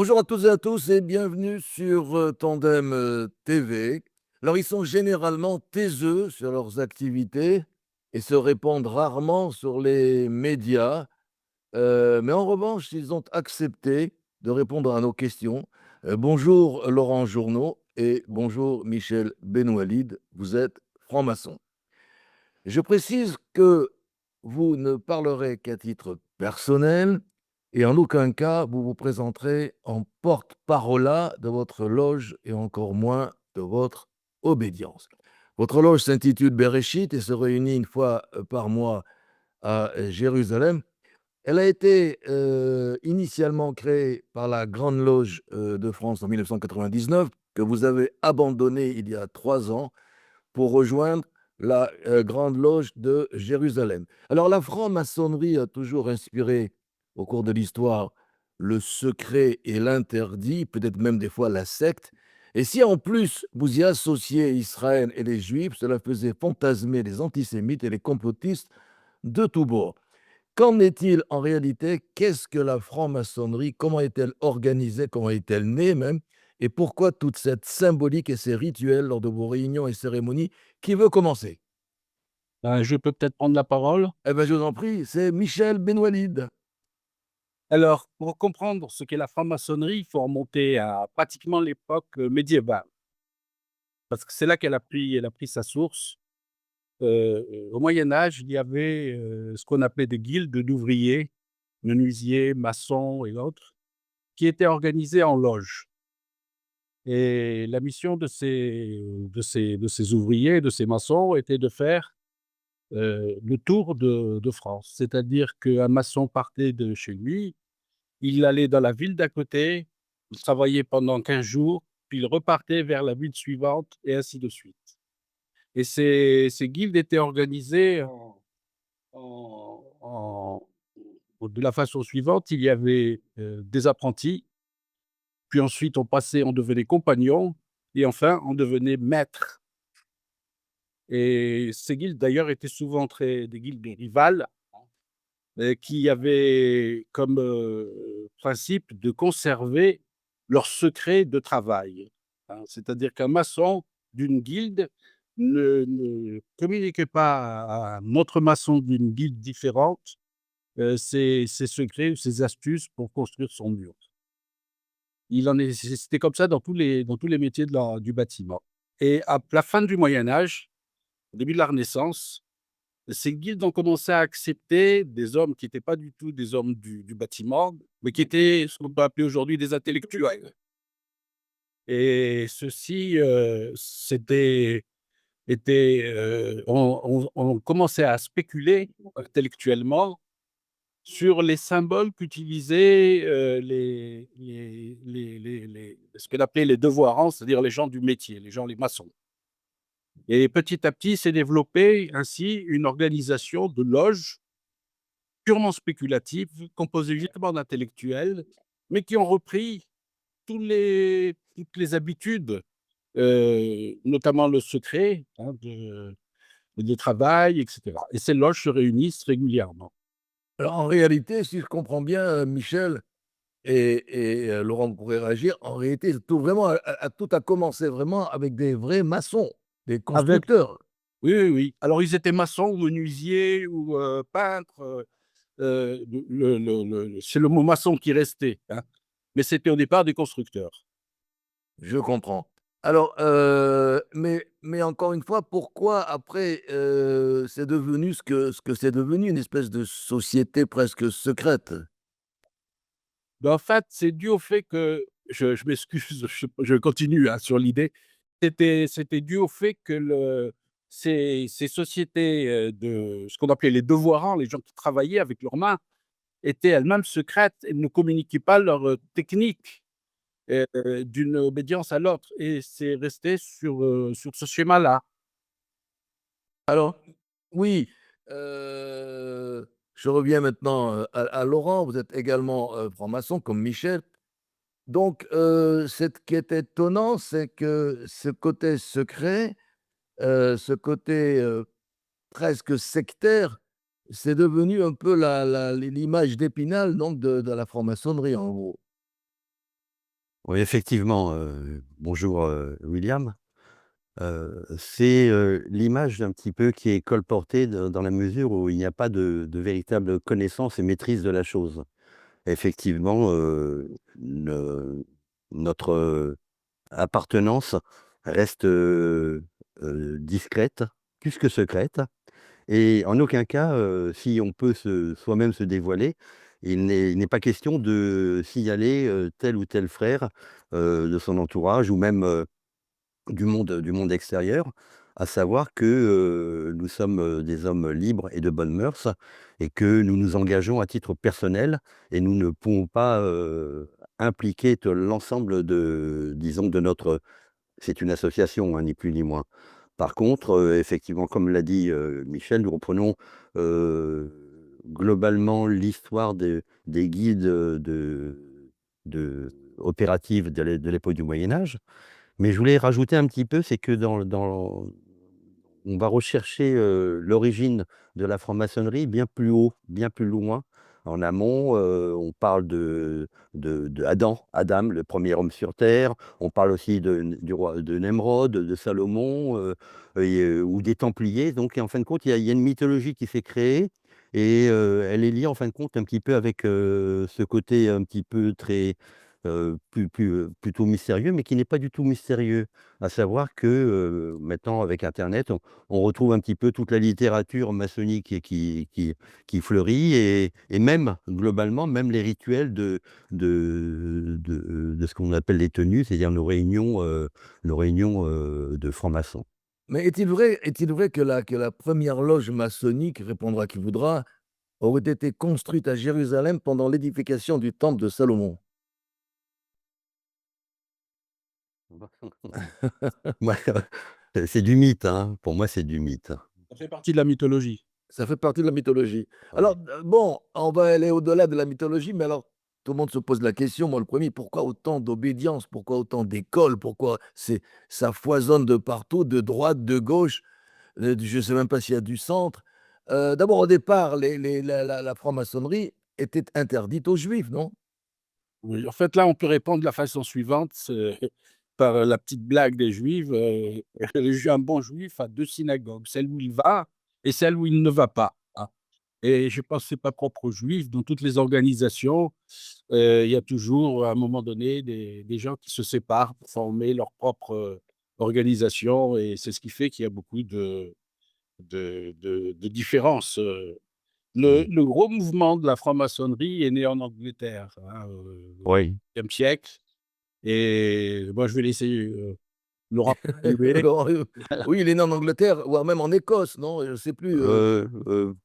Bonjour à toutes et à tous et bienvenue sur Tandem TV. Alors, ils sont généralement taiseux sur leurs activités et se répandent rarement sur les médias. Mais en revanche, ils ont accepté de répondre à nos questions. Bonjour Laurent Journeau et bonjour Michel Benoualid. Vous êtes franc-maçon. Je précise que vous ne parlerez qu'à titre personnel et en aucun cas vous vous présenterez en porte-parole de votre loge et encore moins de votre obédience. Votre loge s'intitule Bereshit et se réunit une fois par mois à Jérusalem. Elle a été initialement créée par la Grande Loge de France en 1999, que vous avez abandonnée il y a 3 ans pour rejoindre la Grande Loge de Jérusalem. Alors la franc-maçonnerie a toujours inspiré, au cours de l'histoire, le secret et l'interdit, peut-être même des fois la secte. Et si en plus vous y associez Israël et les Juifs, cela faisait fantasmer les antisémites et les complotistes de tous bords. Qu'en est-il en réalité? Qu'est-ce que la franc-maçonnerie? Comment est-elle organisée? Comment est-elle née même? Et pourquoi toute cette symbolique et ces rituels lors de vos réunions et cérémonies? Qui veut commencer? Je peux peut-être prendre la parole? Eh bien, je vous en prie, c'est Michel Benoualid. Alors, pour comprendre ce qu'est la franc-maçonnerie, il faut remonter à pratiquement l'époque, médiévale, parce que c'est là qu'elle a pris sa source. Au Moyen Âge, il y avait, ce qu'on appelait des guildes d'ouvriers, menuisiers, maçons et autres, qui étaient organisées en loges, et la mission de ces ouvriers, de ces maçons était de faire, le tour de France. C'est-à-dire qu'un maçon partait de chez lui. Il allait dans la ville d'à côté, il travaillait pendant 15 jours, puis il repartait vers la ville suivante et ainsi de suite. Et ces guildes étaient organisées en de la façon suivante: il y avait, des apprentis, puis ensuite on devenait compagnon et enfin on devenait maître. Et ces guildes d'ailleurs étaient souvent des guildes rivales, qui avaient comme, principe de conserver leurs secrets de travail, hein. C'est-à-dire qu'un maçon d'une guilde ne communiquait pas à un autre maçon d'une guilde différente, ses secrets ou ses astuces pour construire son mur. C'était comme ça dans tous les métiers du bâtiment. Et à la fin du Moyen Âge, au début de la Renaissance, ces guildes ont commencé à accepter des hommes qui n'étaient pas du tout des hommes du bâtiment, mais qui étaient ce qu'on peut appeler aujourd'hui des intellectuels. Et ceux-ci, on commençait à spéculer intellectuellement sur les symboles qu'utilisaient, ce qu'on appelait les devoirants, c'est-à-dire les gens du métier, les maçons. Et petit à petit s'est développée ainsi une organisation de loges purement spéculative, composée uniquement d'intellectuels, mais qui ont repris toutes les habitudes, notamment le secret, hein, de travail et cetera. Et ces loges se réunissent régulièrement. Alors en réalité, si je comprends bien, Michel et Laurent, vous pourrez réagir, en réalité, tout a commencé vraiment avec des vrais maçons, des Avec constructeurs. Oui, oui, oui. Alors ils étaient maçons ou menuisiers ou, peintres, c'est le mot maçon qui restait, hein, mais c'était au départ des constructeurs. Je comprends. Alors, mais encore une fois, pourquoi après, c'est devenu ce que c'est devenu, une espèce de société presque secrète? Ben, en fait, c'est dû au fait que je m'excuse, je continue, hein, sur l'idée. C'était dû au fait que ces sociétés, de ce qu'on appelait les devoirants, les gens qui travaillaient avec leurs mains, étaient elles-mêmes secrètes et ne communiquaient pas leurs, techniques, d'une obédience à l'autre, et c'est resté sur ce schéma-là. Alors oui, heu, je reviens maintenant, à Laurent. Vous êtes également, franc-maçon comme Michel. Donc, ce qui est étonnant, c'est que ce côté secret, ce côté, presque sectaire, c'est devenu un peu l'image d'Épinal donc de la franc-maçonnerie, en gros. Oui, effectivement, bonjour, William. C'est, l'image d'un petit peu qui est colportée dans la mesure où il n'y a pas de véritable connaissance et maîtrise de la chose. Effectivement, ne notre, appartenance reste, discrète, plus que secrète et en aucun cas, si on peut soi-même se dévoiler, il n'est pas question de signaler, tel ou tel frère, de son entourage ou même, du monde extérieur, à savoir que, nous sommes, des hommes libres et de bonnes mœurs et que nous nous engageons à titre personnel et nous ne pouvons pas, impliquer l'ensemble de disons de notre c'est une association, hein, ni plus ni moins. Par contre, effectivement, comme l'a dit, Michel, nous reprenons, globalement l'histoire des guides, de opératives de l'époque du Moyen Âge. Mais je voulais rajouter un petit peu, c'est que on va rechercher, l'origine de la franc-maçonnerie bien plus haut, bien plus loin. En amont, on parle de Adam, le premier homme sur terre. On parle aussi du roi de Nemrod, de Salomon, ou des Templiers. Donc en fin de compte, il y a une mythologie qui s'est créée et elle est liée en fin de compte un petit peu avec, ce côté un petit peu très, plutôt mystérieux, mais qui n'est pas du tout mystérieux. À savoir que, maintenant avec internet, on retrouve un petit peu toute la littérature maçonnique et qui fleurit et même globalement, même les rituels de ce qu'on appelle les tenues, c'est-à-dire nos réunions, de francs-maçons. Mais est-il vrai que la première loge maçonnique, répondra qui voudra, aurait été construite à Jérusalem pendant l'édification du temple de Salomon? Moi, c'est du mythe, hein, pour moi, c'est du mythe. Ça fait partie de la mythologie. Ça fait partie de la mythologie. Alors, Ouais. bon, on va aller au-delà de la mythologie, mais alors, tout le monde se pose la question, moi le premier, pourquoi autant d'obédience? Pourquoi autant d'écoles? Pourquoi ça foisonne de partout, de droite, de gauche, je ne sais même pas s'il y a du centre. D'abord, au départ, la franc-maçonnerie était interdite aux juifs, non? Oui, en fait, là, on peut répondre de la façon suivante, par, la petite blague des juifs, un bon juif a 2 synagogues, celle où il va et celle où il ne va pas, hein. Et je pense que c'est pas propre aux juifs, dans toutes les organisations, il y a toujours, à un moment donné, des gens qui se séparent pour former leur propre, organisation et c'est ce qui fait qu'il y a beaucoup de différences, Le Mmh. le gros mouvement de la franc-maçonnerie est né en Angleterre, hein, au Oui. XXe siècle et moi je vais laisser, Laurent continuer. Laurent, oui, il est né en Angleterre, voire même en Écosse, non? Je ne sais plus,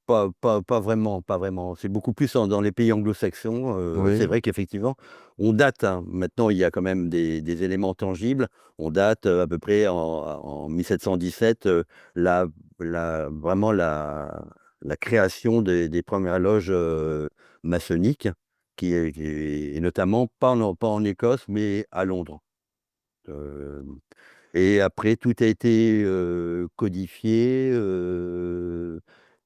Pas vraiment, pas vraiment. C'est beaucoup plus dans les pays anglo-saxons, c'est oui. vrai qu'effectivement, on date, hein. Maintenant, il y a quand même des éléments tangibles. On date, à peu près en 1717, la vraiment la création des premières loges, maçonniques et notamment pas en Écosse, mais à Londres. Hem Et après tout a été, codifié,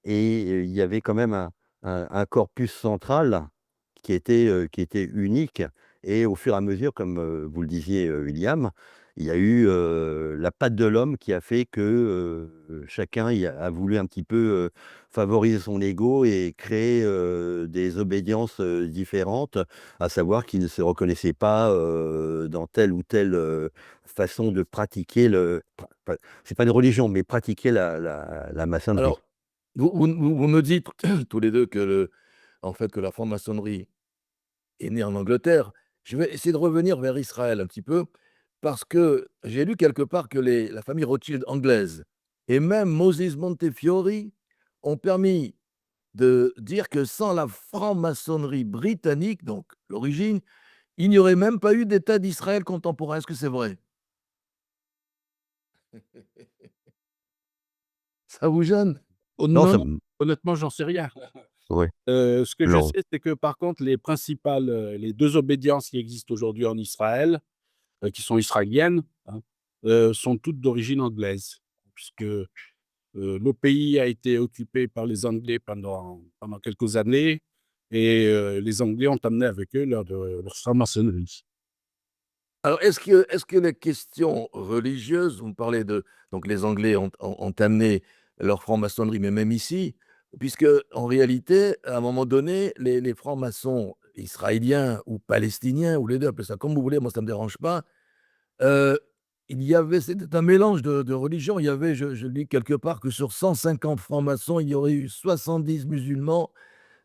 et il y avait quand même un corpus central qui était unique et au fur et à mesure, comme, vous le disiez, William, il y a eu, la patte de l'homme qui a fait que, chacun a voulu un petit peu, favoriser son ego et créer, des obédiences, différentes, à savoir qu'ils ne se reconnaissaient pas, dans telle ou telle, façon de pratiquer c'est pas une religion, mais pratiquer la maçonnerie. Alors, vous me dites tous les 2 en fait, que la franc-maçonnerie est née en Angleterre. Je vais essayer de revenir vers Israël un petit peu, parce que j'ai lu quelque part que la famille Rothschild anglaise et même Moses Montefiore ont permis de dire que sans la franc-maçonnerie britannique, donc l'origine, il n'y aurait même pas eu d'État d'Israël contemporain. Est-ce que c'est vrai? Ça vous gêne? Oh Non, non, ça non, me honnêtement, j'en sais rien. ouais, Ce que je non, sais, c'est que par contre les 2 obédiences qui existent aujourd'hui en Israël, qui sont israéliennes, hein, sont toutes d'origine anglaise. Puisque, le pays a été occupé par les Anglais pendant quelques années et les Anglais ont amené avec eux leur franc-maçonnerie. Alors, est-ce que les questions religieuses, vous me parlez de, donc les Anglais ont amené leur franc-maçonnerie, mais même ici, puisque en réalité, à un moment donné, les francs-maçons israéliens ou palestiniens, ou les deux, appelez ça comme vous voulez, moi ça ne me dérange pas, euh, c'était un mélange de religions. Il y avait, je lis quelque part, que sur 150 francs-maçons, il y aurait eu 70 musulmans,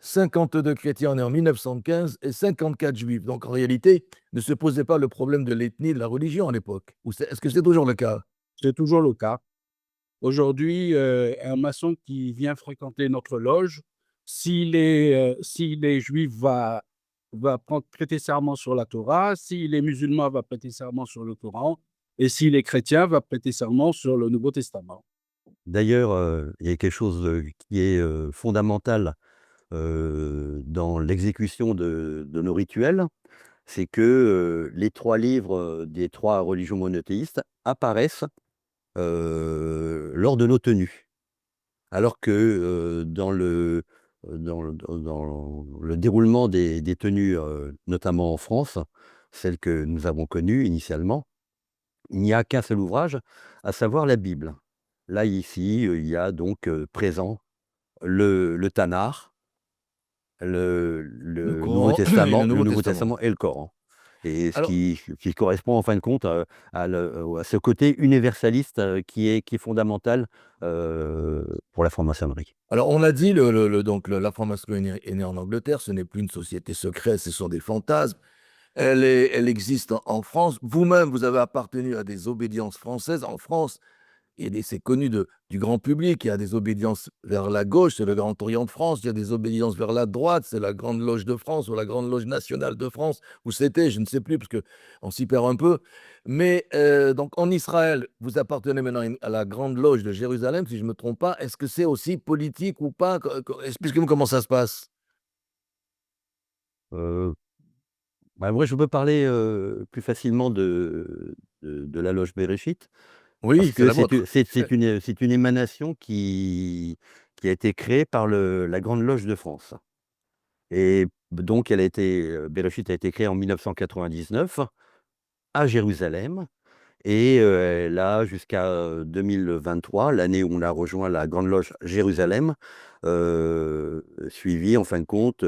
52 chrétiens en 1915 et 54 juifs. Donc en réalité, ne se posait pas le problème de l'ethnie, de la religion à l'époque. Est-ce que c'est toujours le cas? C'est toujours le cas. Aujourd'hui, un maçon qui vient fréquenter notre loge, s'il est juif, va prêter serment sur la Torah, s'il est musulman, va prêter serment sur le Coran, et s'il est chrétien, va prêter serment sur le Nouveau Testament. D'ailleurs, il y a quelque chose, qui est, fondamental, dans l'exécution de nos rituels, c'est que, les 3 livres, des 3 religions monothéistes apparaissent, lors de nos tenues. Alors que, dans le déroulement des tenues, notamment en France, celles que nous avons connues initialement, il n'y a qu'un seul ouvrage, à savoir la Bible. Là, ici, il y a donc, présent le Tanakh, Le le Nouveau Coran et le Testament, le Nouveau Nouveau Testament. Testament et le Coran. Et ce Alors, qui correspond en fin de compte, à ce côté universaliste, qui est fondamental, pour la franc-maçonnerie. alors, on a dit, donc, la franc-maçonnerie est née en Angleterre, ce n'est plus une société secrète, ce sont des fantasmes. Elle existe en France. Vous-même, vous avez appartenu à des obédiences françaises en France. C'est connu du grand public. Il y a des obédiences vers la gauche, c'est le Grand Orient de France. Il y a des obédiences vers la droite, c'est la Grande Loge de France ou la Grande Loge nationale de France. Où c'était, je ne sais plus, parce qu'on s'y perd un peu. Mais donc en Israël, vous appartenez maintenant à la Grande Loge de Jérusalem, si je ne me trompe pas. Est-ce que c'est aussi politique ou pas? Expliquez-moi comment ça se passe. Heu, Bah, moi, je peux parler, plus facilement de la loge Bereshit, parce Oui, c'est que la vôtre. c'est une émanation qui a été créée par la Grande Loge de France. Et donc elle a été, Bereshit a été créée en 1999 à Jérusalem. Et elle a jusqu'à, 2023, l'année où on a rejoint la Grande Loge Jérusalem, suivi en fin de compte,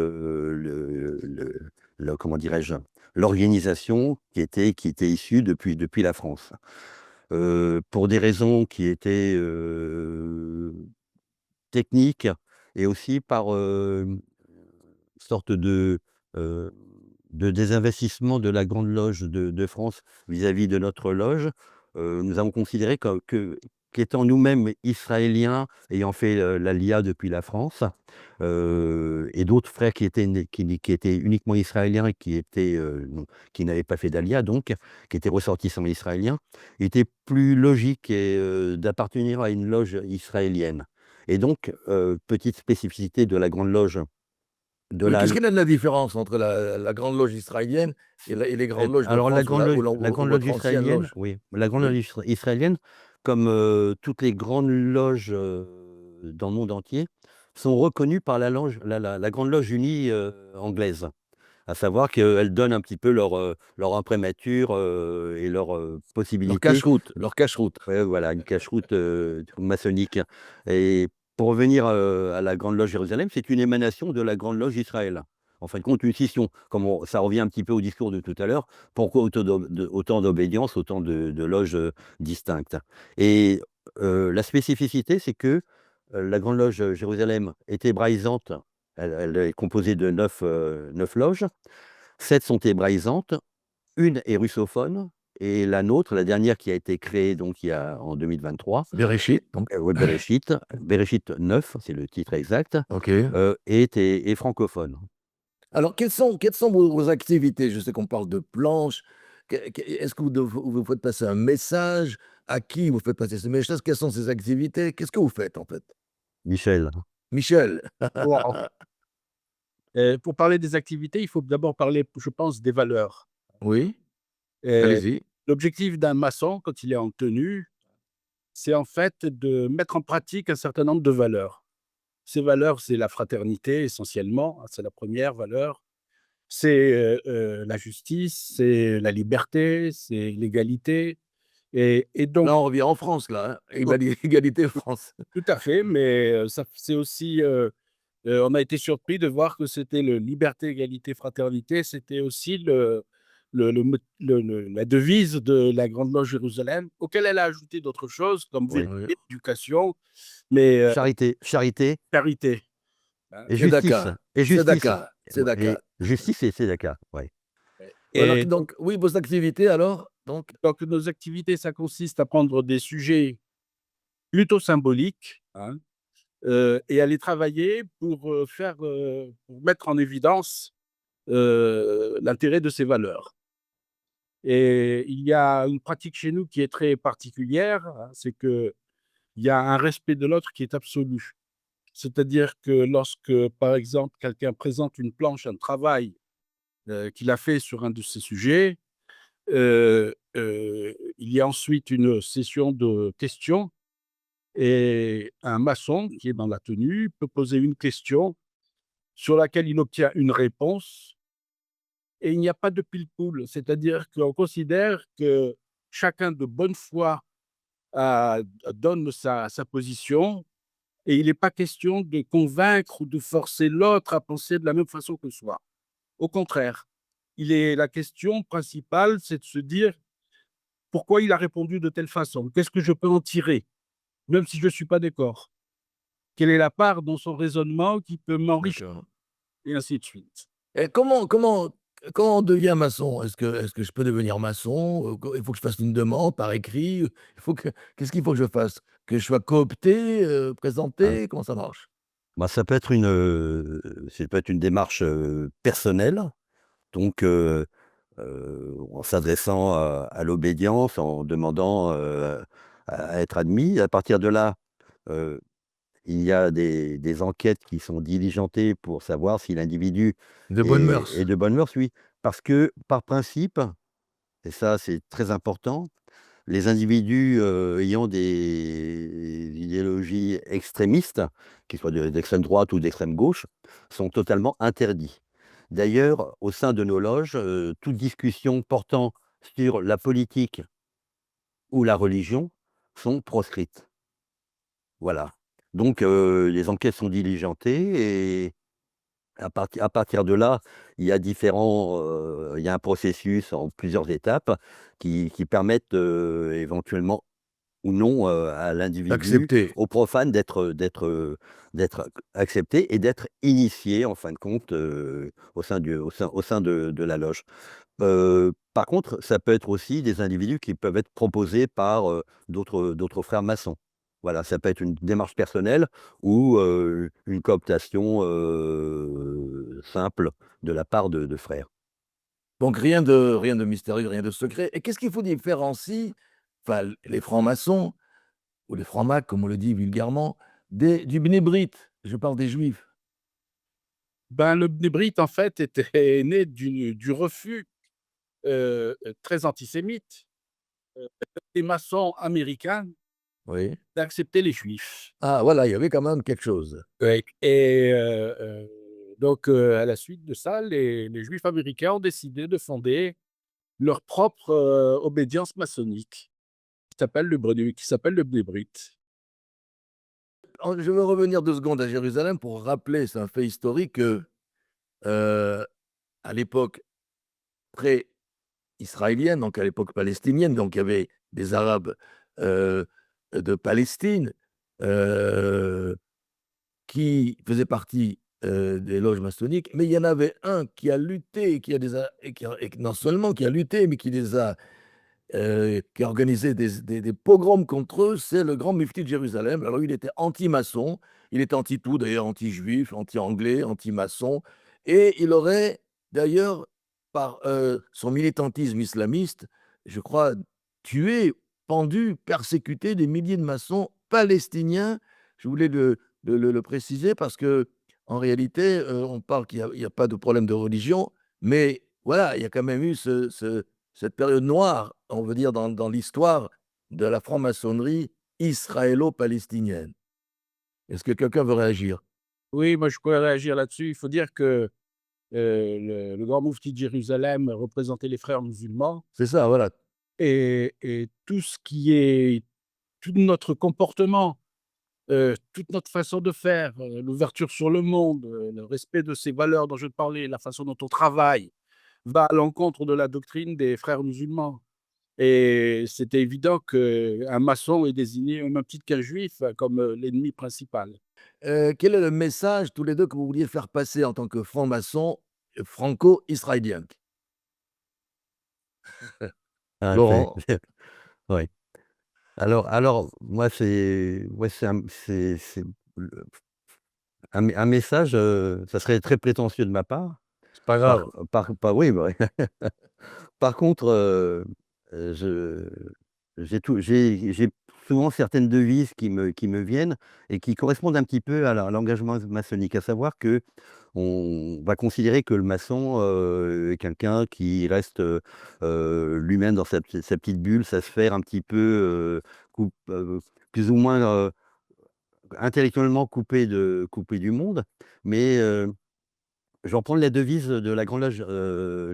comment dirais-je? L'organisation qui était issue depuis la France. Pour des raisons qui étaient, techniques, et aussi par, sorte heu, de désinvestissement de la Grande Loge de France vis-à-vis de notre loge, nous avons considéré qu'étant nous-mêmes israéliens, ayant fait, l'Aliyah depuis la France, et d'autres frères qui étaient uniquement israéliens et qui n'avaient pas fait d'Aliyah, donc qui étaient ressortissants israéliens, il était plus logique d'appartenir à une loge israélienne. Et donc, petite spécificité de la Grande Loge de Oui, la qu'est-ce qu'il y a de la différence entre la Grande Loge israélienne et les Grandes Loges de alors France la ou Grande Loge votre ancienne israélienne, loge? oui, la Grande Oui. Loge israélienne, comme, toutes les grandes loges, dans le monde entier, sont reconnues par la Grande Loge unie, anglaise. À savoir qu'elles donnent un petit peu leur imprimatur, et leur, possibilité. Leur cache-route. Ouais, voilà, une cache-route, maçonnique. Et pour revenir, à la Grande Loge Jérusalem, c'est une émanation de la Grande Loge Israël. En fin de compte, une scission. Ça revient un petit peu au discours de tout à l'heure. Pourquoi autant d'obédience, autant de loges, distinctes? Et la spécificité, c'est que, la Grande Loge, Jérusalem est hébraïsante. Elle est composée de 9 loges. 7 sont hébraïsantes, une est russophone, et la nôtre, la dernière qui a été créée donc en 2023, Bereshit, donc. ouais, Bereshit 9, c'est le titre exact, OK. est francophone. Alors, quelles sont vos activités? Je sais qu'on parle de planches. Est-ce que vous faites passer un message? À qui vous faites passer ce message? Quelles sont ces activités? Qu'est-ce que vous faites, en fait? Michel, Michel? Wow. Pour parler des activités, il faut d'abord parler, je pense, des valeurs. Oui, Heu, allez-y. L'objectif d'un maçon, quand il est en tenue, c'est en fait de mettre en pratique un certain nombre de valeurs. Ces valeurs, c'est la fraternité essentiellement, c'est la première valeur. C'est la justice, c'est la liberté, c'est l'égalité. Et donc, Là, on revient en France, là, hein, égalité France. tout à fait, mais ça c'est aussi, on a été surpris de voir que c'était le liberté, égalité, fraternité, c'était aussi la devise de la Grande Loge Jérusalem, auquel elle a ajouté d'autres choses comme Oui. Oui. vérité, éducation, mais Charité, charité charité, hein. et justice. Tzedaka, Et justice. tzedaka, tzedaka. Et justice et tzedaka, ouais. Voilà, Et donc oui, vos activités alors? Donc donc nos activités, ça consiste à prendre des sujets plutôt symboliques, hein, et à les travailler pour mettre en évidence, l'intérêt de ces valeurs. Et il y a une pratique chez nous qui est très particulière, hein, c'est qu'il y a un respect de l'autre qui est absolu. C'est-à-dire que lorsque, par exemple, quelqu'un présente une planche, un travail, qu'il a fait sur un de ces sujets, il y a ensuite une session de questions et un maçon qui est dans la tenue peut poser une question sur laquelle il obtient une réponse et il n'y a pas de pile-poule. C'est-à-dire qu'on considère que chacun de bonne foi a donne sa position et il n'est pas question de convaincre ou de forcer l'autre à penser de la même façon que soi. Au contraire, la question principale, c'est de se dire: «Pourquoi il a répondu de telle façon? Qu'est-ce que je peux en tirer? Même si je ne suis pas d'accord. Quelle est la part dans son raisonnement qui peut m'enrichir?» d'accord. et ainsi de suite. Et comment on devient maçon? Est-ce que je peux devenir maçon? Il faut que je fasse une demande par écrit? Il faut que Qu'est-ce qu'il faut que je fasse? Que je sois coopté, Hein. présenté? Comment ça marche? Bah, ça peut être une démarche, personnelle, donc en s'adressant à l'obédience, en demandant, à être admis. À partir de là, heu, il y a des enquêtes qui sont diligentées pour savoir si l'individu De bonnes est mœurs? de bonne mœurs, oui. Parce que, par principe, et ça, c'est très important, les individus, ayant des idéologies extrémistes, qu'ils soient d'extrême droite ou d'extrême gauche, sont totalement interdits. D'ailleurs, au sein de nos loges, toute discussion portant sur la politique ou la religion sont proscrites. Voilà. Donc, les enquêtes sont diligentées et à partir de là, il y a un processus en plusieurs étapes qui permettent, éventuellement ou non, à l'individu, D'accepter. au profane d'être accepté et d'être initié en fin de compte, au sein de la loge. Par contre, ça peut être aussi des individus qui peuvent être proposés par, d'autres frères maçons. Voilà, ça peut être une démarche personnelle ou, une cooptation, simple de la part de frères. Donc rien de mystérieux, rien de secret. Et qu'est-ce qu'il faut différencier, enfin, les francs-maçons ou les francs-macs, comme on le dit vulgairement, du bénébrite? Je parle des juifs. Ben, le Bnébrite, en fait, était né du refus, très antisémite, heu, des maçons américains Oui. d'accepter les juifs. Ah voilà, il y avait quand même quelque chose. Ouais et donc à la suite de ça, les juifs américains ont décidé de fonder leur propre, obédience maçonnique qui s'appelle le Bnébrite. Je veux revenir 2 secondes à Jérusalem pour rappeler, c'est un fait historique que, heu, à l'époque pré-israélienne, donc à l'époque palestinienne, donc il y avait des Arabes, heu, de Palestine, heu, qui faisaient partie, des loges maçonniques, mais il y en avait un qui a lutté, qui a des a et non seulement qui a lutté, mais qui a organisé des pogroms contre eux, c'est le grand mufti de Jérusalem. Alors il était anti-maçon, il était anti-tout d'ailleurs, anti-juif, anti-anglais, anti-maçon et il aurait d'ailleurs par, son militantisme islamiste, je crois, tué, pendu, persécuté des milliers de maçons palestiniens. Je voulais le préciser parce qu'en réalité, on parle qu'il y a pas de problème de religion, mais voilà, il y a quand même eu cette période noire, on veut dire, dans l'histoire de la franc-maçonnerie israélo-palestinienne. Est-ce que quelqu'un veut réagir? Oui, moi je pourrais réagir là-dessus. Il faut dire que Le grand moufti de Jérusalem représentait les frères musulmans C'est ça, voilà. et tout ce qui est tout notre comportement, toute notre façon de faire, l'ouverture sur le monde, le respect de ces valeurs dont je te parlais, la façon dont on travaille, va à l'encontre de la doctrine des frères musulmans. Et c'était évident qu'un maçon est désigné au même titre qu'un juif comme l'ennemi principal. Quel est le message, tous les 2, que vous vouliez faire passer en tant que franc-maçon franco-israélien? Ah, Laurent? ouais. Alors moi, c'est un message, ça serait très prétentieux de ma part. C'est pas Par grave. oui, bah, ouais. Par contre, je j'ai souvent certaines devises qui me viennent et qui correspondent un petit peu à l'engagement maçonnique. À savoir qu'on va considérer que le maçon, est quelqu'un qui reste, lui-même dans sa petite bulle, sa sphère un petit peu, plus ou moins, intellectuellement coupé du monde. Mais, je vais reprendre la devise de la Grande Loge,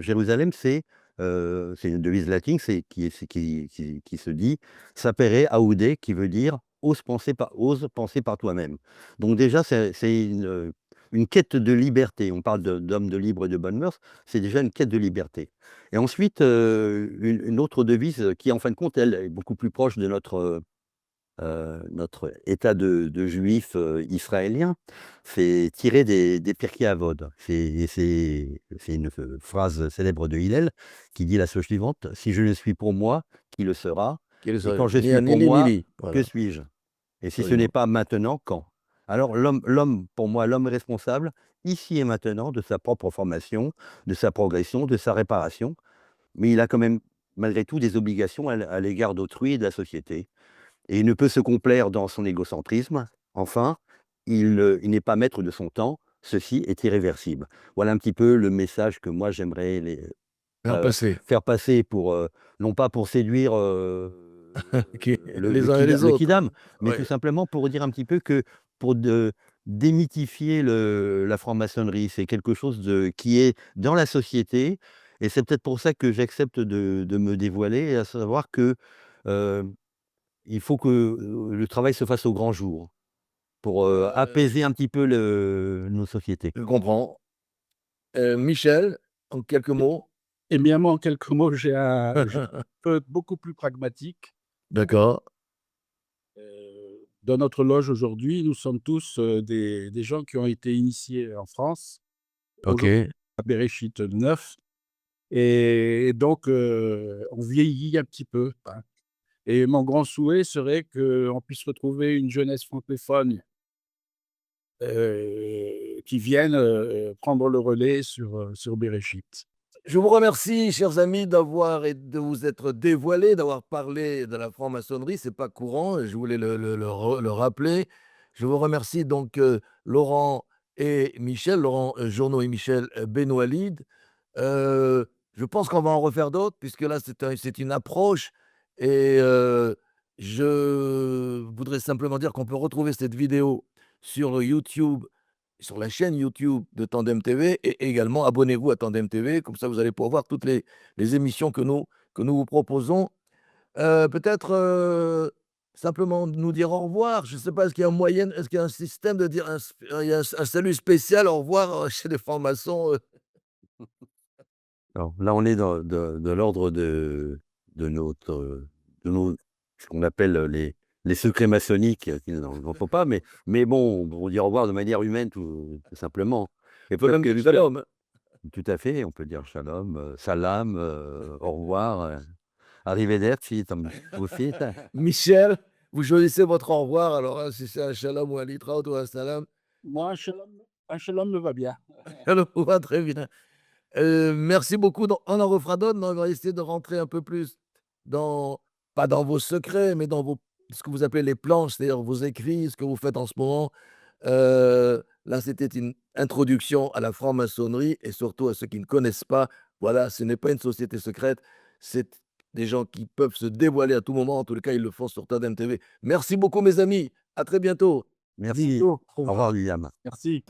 Jérusalem, c'est une devise latine, c'est qui se dit: «Sapere aude», qui veut dire: «Ose penser par toi-même». Donc déjà, c'est une quête de liberté. On parle d'homme de libre et de bonnes mœurs, c'est déjà une quête de liberté. Et ensuite, une autre devise, qui en fin de compte, elle, est beaucoup plus proche de notre état de juif, israélien, c'est tiré des Pirkei Avot. C'est une, phrase célèbre de Hillel qui dit la chose suivante: «Si je ne suis pour moi, qui le sera? Quel est Et ce quand je ni suis pour Nili moi, Nili, que voilà, suis-je? Et si ce n'est absolument. pas maintenant, quand?» Alors pour moi, l'homme est responsable, ici et maintenant, de sa propre formation, de sa progression, de sa réparation, mais il a quand même, malgré tout, des obligations à l'égard d'autrui et de la société. Et il ne peut se complaire dans son égocentrisme. Enfin, il n'est pas maître de son temps. Ceci est irréversible. Voilà un petit peu le message que moi j'aimerais Faire heu, passer, faire passer pour, non pas pour séduire, qui le les uns et les le autres. kidam, mais Oui. tout simplement pour dire un petit peu que pour démythifier la franc-maçonnerie. C'est quelque chose qui est dans la société, et c'est peut-être pour ça que j'accepte de me dévoiler, à savoir que, heu il faut que, le travail se fasse au grand jour pour, Heu, apaiser un petit peu nos sociétés. je comprends. Michel, en quelques mots? Eh bien, moi, en quelques mots, je peux être beaucoup plus pragmatique. D'accord, Dans notre loge aujourd'hui, nous sommes tous, des gens qui ont été initiés en France, aujourd'hui OK. à Bereshit 9 et donc on vieillit un petit peu, hein, et mon grand souhait serait qu'on puisse retrouver une jeunesse francophone, qui vienne, prendre le relais sur Bereshit. Je vous remercie, chers amis, de vous être dévoilés, d'avoir parlé de la franc-maçonnerie. C'est pas courant, et je voulais le rappeler. Je vous remercie donc, Laurent et Michel, Laurent, Journeau et Michel, Benoualid. Je pense qu'on va en refaire d'autres puisque là, c'est une approche et je voudrais simplement dire qu'on peut retrouver cette vidéo sur le YouTube, sur la chaîne YouTube de Tandem TV, et également abonnez-vous à Tandem TV, comme ça vous allez pouvoir voir toutes les émissions que nous vous proposons. Peut-être, simplement nous dire au revoir. Je ne sais pas, est-ce qu'il y a un système de dire il y a un salut spécial au revoir, chez les francs-maçons? Alors là, on est dans de l'ordre de notre, de nos ce qu'on appelle, les secrets maçonniques, qu'il n'en faut pas, mais bon, on dit au revoir de manière humaine, tout simplement. Et On peut peut-être même que dire shalom, hein. tout à fait, on peut dire shalom, salam, au revoir, arrivederci, tam profita. Michel, vous choisissez votre au revoir, alors, si c'est un shalom ou un litraot ou un salam, Moi, un shalom me va bien. shalom vous va très bien. Merci beaucoup. Donc on en refera d'autres, mais on va essayer de rentrer un peu plus dans, pas dans vos secrets, mais dans ce que vous appelez les planches, c'est-à-dire vos écrits, ce que vous faites en ce moment. Là, c'était une introduction à la franc-maçonnerie et surtout à ceux qui ne connaissent pas. Voilà, ce n'est pas une société secrète, c'est des gens qui peuvent se dévoiler à tout moment. En tout cas, ils le font sur Tandem TV. Merci beaucoup mes amis, à très bientôt. Merci. Au Au revoir. revoir, William. Merci.